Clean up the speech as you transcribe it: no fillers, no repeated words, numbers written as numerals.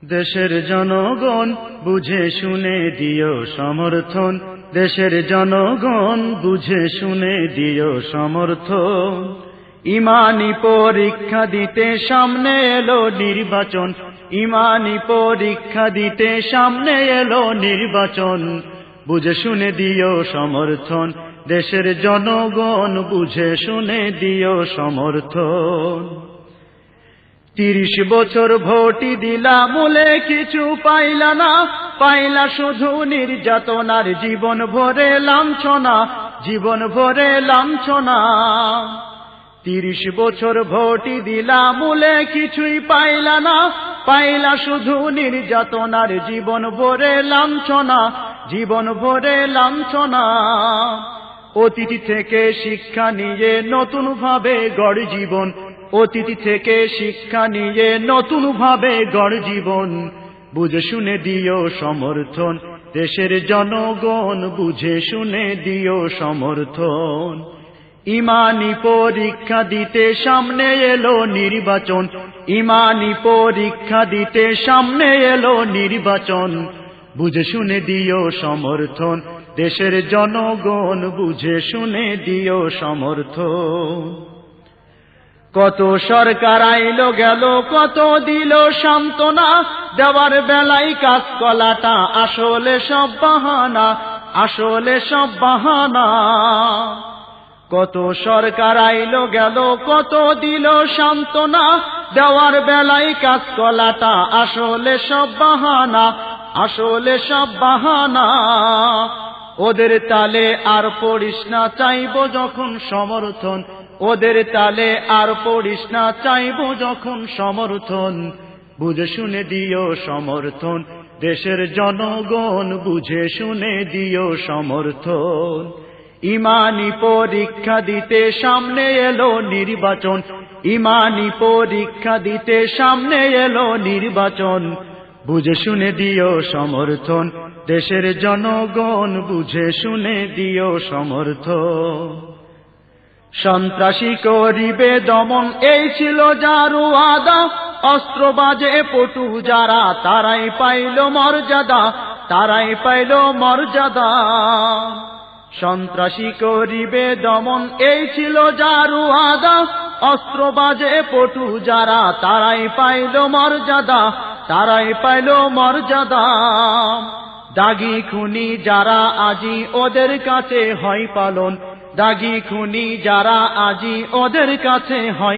দেশের জনগণ বুঝে শুনে দিও সমর্থন, দেশের জনগণ বুঝে শুনে দিও সমর্থন। ইমানি পরীক্ষা দিতে সামনে এলো নির্বাচন, ইমানি পরীক্ষা দিতে সামনে এলো নির্বাচন। বুঝে শুনে দিও সমর্থন, দেশের জনগণ বুঝে শুনে দিও সমর্থন। 30 বছর ভোটই দিলা বলে কিছু পাইলা না, পাইলা শুধু নির্যাতনার জীবন ভরে লাঞ্ছনা, জীবন ভরে লাঞ্ছনা। 30 বছর ভোটই দিলা বলে কিছুই পাইলা না, পাইলা শুধু নির্যাতনার জীবন ভরে লাঞ্ছনা, জীবন ভরে লাঞ্ছনা। অতীত থেকে শিক্ষা নিয়ে নতুন ভাবে গড় জীবন, অতীত থেকে শিক্ষা নিয়ে নতুন ভাবে গড় জীবন। বুঝে শুনে দিও সমর্থন, দেশের জনগণ বুঝে শুনে দিও সমর্থন। ইমানি পরীক্ষা দিতে সামনে এলো নির্বাচন, ইমানি পরীক্ষা দিতে সামনে এলো নির্বাচন। বুঝে শুনে দিও সমর্থন, দেশের জনগণ বুঝে শুনে দিও সমর্থন। কত সরকার আইলো গেল, কত দিল সান্ত্বনা, দেওয়ার বেলায় কাঁচকলাটা আসলে সব বাহানা, আসলে সব বাহানা। কত সরকার আইলো গেল, কত দিল সান্ত্বনা, দেওয়ার বেলায় কাঁচকলাটা আসলে সব বাহানা, আসলে সব বাহানা। ওদের তালে আর পড়িস না, চাইবো যখন সমর্থন, ওদের তালে আর পড়িস না, চাইবো যখন সমর্থন। বুঝে শুনে দিও সমর্থন, দেশের জনগণ বুঝে শুনে দিও সমর্থন। ইমানি পরীক্ষা দিতে সামনে এলো নির্বাচন, ইমানি পরীক্ষা দিতে সামনে এলো নির্বাচন। বুঝে শুনে দিও সমর্থন, দেশের জনগণ বুঝে শুনে দিও সমর্থন। সন্ত্রাসী করিবে দমন, এই ছিল যার ওয়াদা, অস্ত্রবাজে পটু যারা তারাই পাইল মর্যাদা, তারাই পাইল মর্যাদা। সন্ত্রাসী করিবে দমন, এই ছিল যার ওয়াদা, অস্ত্রবাজে পটু যারা তারাই পাইল মর্যাদা, তারাই পাইল মর্যাদা। দাগী খুনি যারা আজি ওদের কাছে হয় পালন, দাগী খুনি যারা আজি ওদের কাছে হয়